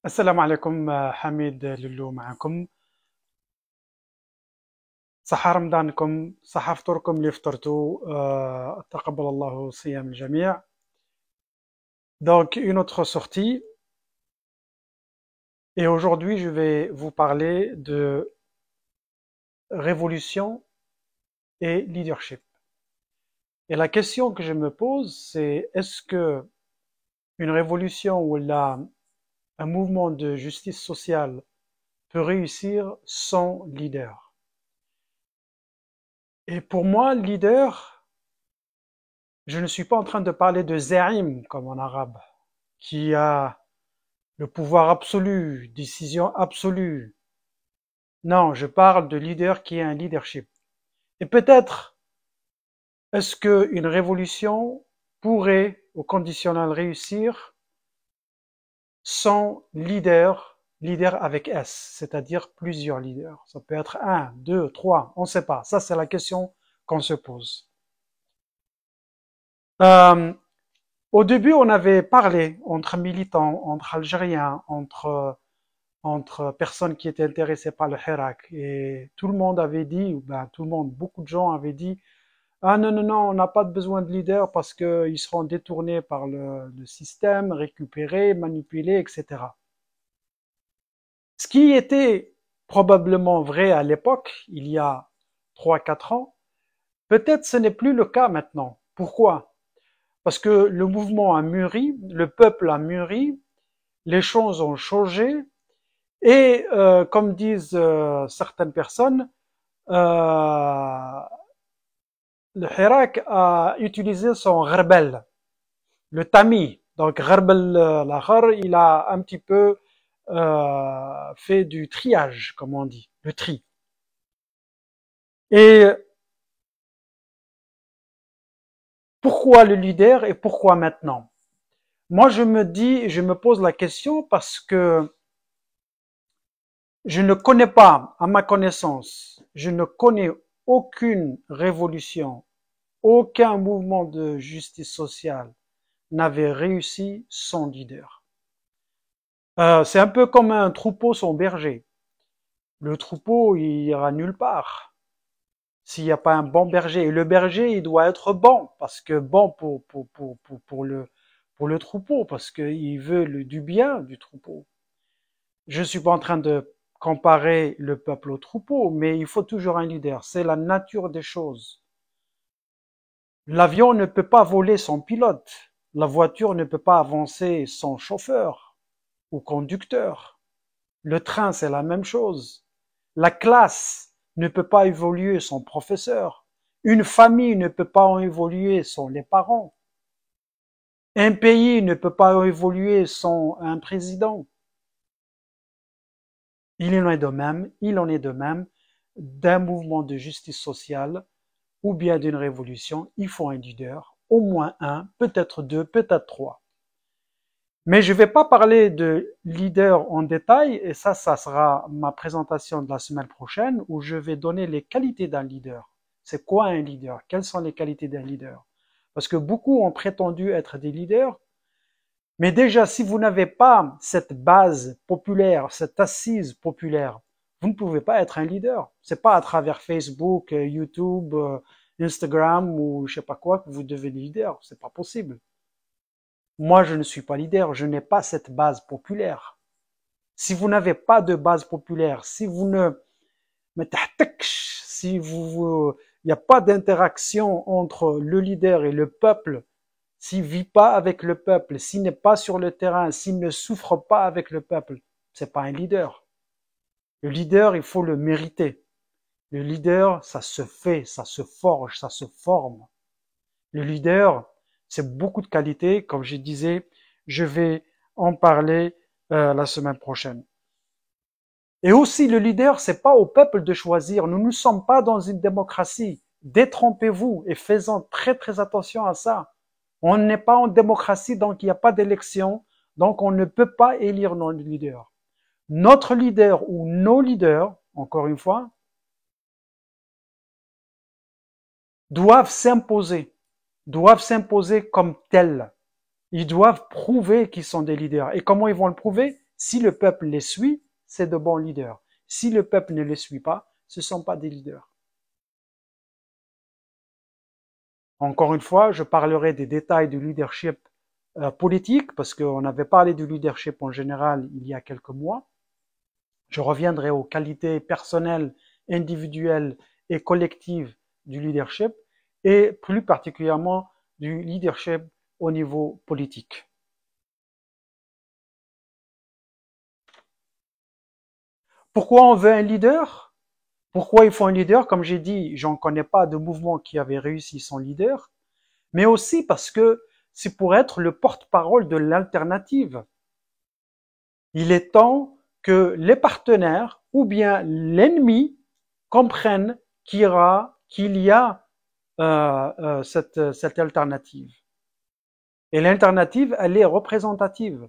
السلام عليكم. حميد لولو معكم. صحة رمضانكم، صحة فطوركم اللي فطرتوا. تقبل الله صيام الجميع. Donc une autre sortie, et aujourd'hui je vais vous parler de révolution et leadership. Et la question que je me pose, c'est est-ce que une révolution ou un mouvement de justice sociale peut réussir sans leader? Et pour moi, leader, je ne suis pas en train de parler de Za'im, comme en arabe, qui a le pouvoir absolu, décision absolue. Non, je parle de leader qui a un leadership. Et peut-être, est-ce qu'une révolution pourrait, au conditionnel, réussir sans leader, leader avec S, c'est-à-dire plusieurs leaders. Ça peut être un, deux, trois, on ne sait pas. Ça, c'est la question qu'on se pose. Au début, on avait parlé entre militants, entre Algériens, entre personnes qui étaient intéressées par le Hirak, et tout le monde avait dit, ou ben tout le monde, beaucoup de gens avaient dit, ah non, non, non, on n'a pas besoin de leaders parce qu'ils seront détournés par le système, récupérés, manipulés, etc. Ce qui était probablement vrai à l'époque, il y a 3, 4 ans, peut-être ce n'est plus le cas maintenant. Pourquoi? Parce que le mouvement a mûri, le peuple a mûri, les choses ont changé, et comme disent certaines personnes, le Hirak a utilisé son gharbel, le tamis. Donc gharbel l'Akhar, il a un petit peu fait du triage, comme on dit, le tri. Et pourquoi le leader et pourquoi maintenant? Moi, je me pose la question parce que je ne connais pas, à ma connaissance, je ne connais aucune révolution, aucun mouvement de justice sociale n'avait réussi sans leader. C'est un peu comme un troupeau sans berger. Le troupeau, il ira nulle part s'il n'y a pas un bon berger. Et le berger, il doit être bon, parce que bon pour le troupeau, parce qu'il veut du bien du troupeau. Je ne suis pas en train de comparer le peuple au troupeau, mais il faut toujours un leader. C'est la nature des choses. L'avion ne peut pas voler sans pilote. La voiture ne peut pas avancer sans chauffeur ou conducteur. Le train, c'est la même chose. La classe ne peut pas évoluer sans professeur. Une famille ne peut pas évoluer sans les parents. Un pays ne peut pas évoluer sans un président. Il en est de même d'un mouvement de justice sociale ou bien d'une révolution. Il faut un leader, au moins un, peut-être deux, peut-être trois. Mais je ne vais pas parler de leader en détail, et ça sera ma présentation de la semaine prochaine, où je vais donner les qualités d'un leader. C'est quoi un leader? Quelles sont les qualités d'un leader? Parce que beaucoup ont prétendu être des leaders, mais déjà, si vous n'avez pas cette base populaire, cette assise populaire, vous ne pouvez pas être un leader. C'est pas à travers Facebook, YouTube, Instagram ou je sais pas quoi que vous devenez leader. C'est pas possible. Moi, je ne suis pas leader, je n'ai pas cette base populaire. Si vous n'avez pas de base populaire, si vous ne, si il n'y a pas d'interaction entre le leader et le peuple, s'il vit pas avec le peuple, s'il n'est pas sur le terrain, s'il ne souffre pas avec le peuple, c'est pas un leader. Le leader, il faut le mériter. Le leader, ça se fait, ça se forge, ça se forme. Le leader, c'est beaucoup de qualités. Comme je disais, je vais en parler la semaine prochaine. Et aussi, le leader, c'est pas au peuple de choisir. Nous ne sommes pas dans une démocratie. Détrompez-vous et faisons très très attention à ça. On n'est pas en démocratie, donc il n'y a pas d'élection, donc on ne peut pas élire notre leader. Notre leader ou nos leaders, encore une fois, doivent s'imposer comme tels. Ils doivent prouver qu'ils sont des leaders. Et comment ils vont le prouver? Si le peuple les suit, c'est de bons leaders. Si le peuple ne les suit pas, ce ne sont pas des leaders. Encore une fois, je parlerai des détails du leadership politique, parce qu'on avait parlé du leadership en général il y a quelques mois. Je reviendrai aux qualités personnelles, individuelles et collectives du leadership, et plus particulièrement du leadership au niveau politique. Pourquoi on veut un leader? Pourquoi il faut un leader? Comme j'ai dit, j'en connais pas de mouvement qui avait réussi sans leader, mais aussi parce que c'est pour être le porte-parole de l'alternative. Il est temps que les partenaires ou bien l'ennemi comprennent qu'il y a cette alternative. Et l'alternative, elle est représentative.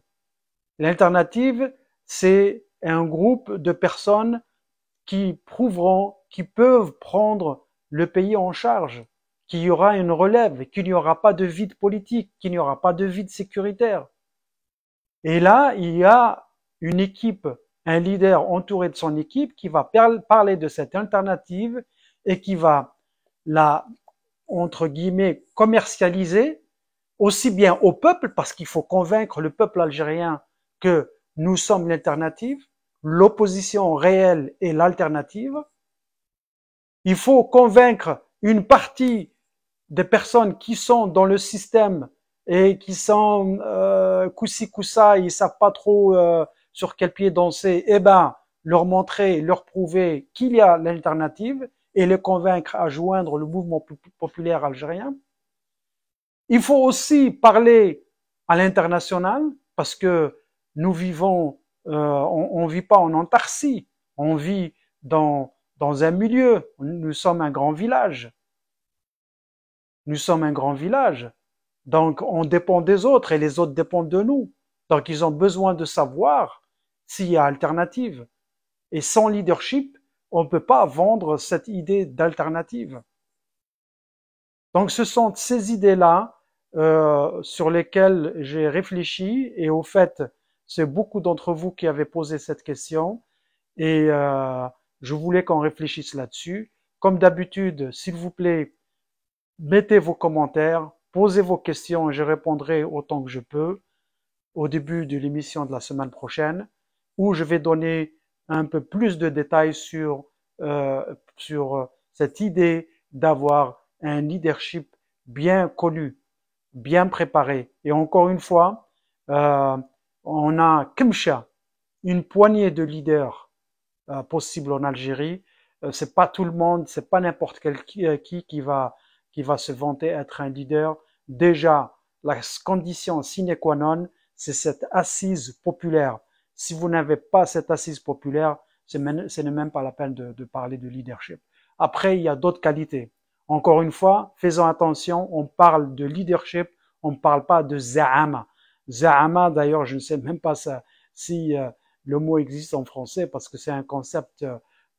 L'alternative, c'est un groupe de personnes qui prouveront qu'ils peuvent prendre le pays en charge, qu'il y aura une relève, qu'il n'y aura pas de vide politique, qu'il n'y aura pas de vide sécuritaire. Et là, il y a une équipe, un leader entouré de son équipe qui va parler de cette alternative et qui va la, entre guillemets, commercialiser aussi bien au peuple, parce qu'il faut convaincre le peuple algérien que nous sommes l'alternative, l'opposition réelle est l'alternative. Il faut convaincre une partie des personnes qui sont dans le système et qui sont coussi coussa, ils savent pas trop sur quel pied danser, eh ben leur montrer, leur prouver qu'il y a l'alternative et les convaincre à joindre le mouvement populaire algérien. Il faut aussi parler à l'international parce que nous vivons, on vit pas en autarcie, on vit dans un milieu. Nous sommes un grand village. Nous sommes un grand village. Donc, on dépend des autres et les autres dépendent de nous. Donc, ils ont besoin de savoir s'il y a alternative. Et sans leadership, on ne peut pas vendre cette idée d'alternative. Donc, ce sont ces idées-là sur lesquelles j'ai réfléchi. Et au fait, c'est beaucoup d'entre vous qui avez posé cette question. Et je voulais qu'on réfléchisse là-dessus. Comme d'habitude, s'il vous plaît, mettez vos commentaires, posez vos questions et je répondrai autant que je peux au début de l'émission de la semaine prochaine, où je vais donner un peu plus de détails sur cette idée d'avoir un leadership bien connu, bien préparé. Et encore une fois, on a Kemcha, une poignée de leaders possibles en Algérie. C'est pas tout le monde, c'est pas n'importe qui va se vanter être un leader. Déjà, la condition sine qua non, c'est cette assise populaire. Si vous n'avez pas cette assise populaire, ce n'est même pas la peine de parler de leadership. Après, il y a d'autres qualités. Encore une fois, faisons attention, on parle de leadership, on ne parle pas de za'ama. Za'ama, d'ailleurs, je ne sais même pas si le mot existe en français parce que c'est un concept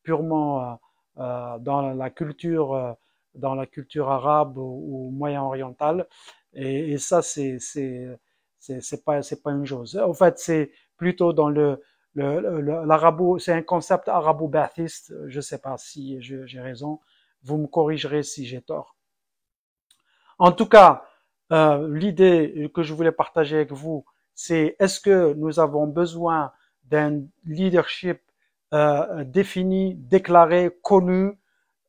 purement dans la culture arabe ou moyen-orientale, et ça c'est pas une chose. En fait, c'est plutôt dans l'arabo, c'est un concept arabo-baathiste. Je sais pas si j'ai raison. Vous me corrigerez si j'ai tort. En tout cas, l'idée que je voulais partager avec vous, c'est est-ce que nous avons besoin d'un leadership défini, déclaré, connu,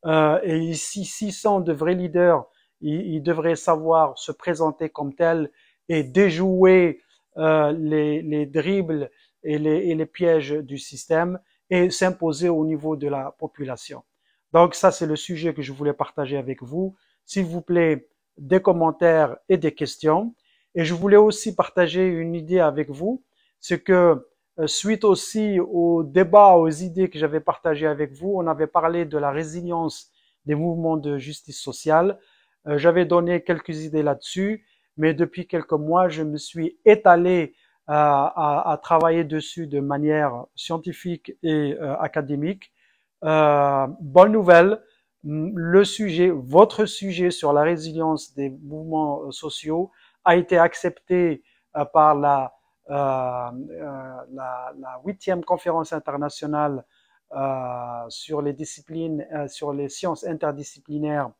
et s'ils sont de vrais leaders, ils devraient savoir se présenter comme tels et déjouer les dribbles et les pièges du système et s'imposer au niveau de la population. Donc ça, c'est le sujet que je voulais partager avec vous. S'il vous plaît, des commentaires et des questions. Et je voulais aussi partager une idée avec vous, c'est que suite aussi au débat, aux idées que j'avais partagées avec vous, on avait parlé de la résilience des mouvements de justice sociale. J'avais donné quelques idées là-dessus, mais depuis quelques mois, je me suis étalé à travailler dessus de manière scientifique et académique. Bonne nouvelle, votre sujet sur la résilience des mouvements sociaux a été accepté par la 8e conférence internationale sur les disciplines, sur les sciences interdisciplinaires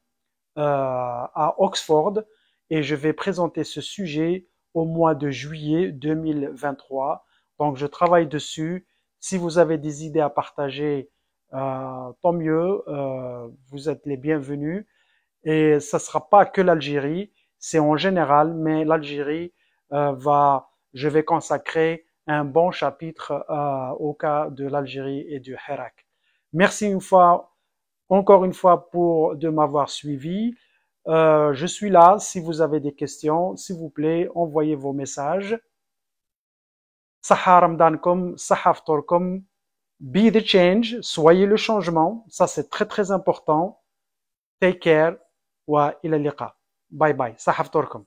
à Oxford, et je vais présenter ce sujet au mois de juillet 2023. Donc je travaille dessus. Si vous avez des idées à partager, tant mieux, vous êtes les bienvenus. Et ça ne sera pas que l'Algérie, c'est en général, mais l'Algérie je vais consacrer un bon chapitre au cas de l'Algérie et du Hirak. Merci encore une fois de m'avoir suivi. Je suis là si vous avez des questions, s'il vous plaît, envoyez vos messages. Saha Ramdankom, Saha Ftorkom, be the change, soyez le changement, ça c'est très très important. Take care. وإلى اللقاء. باي باي. صحة فطوركم.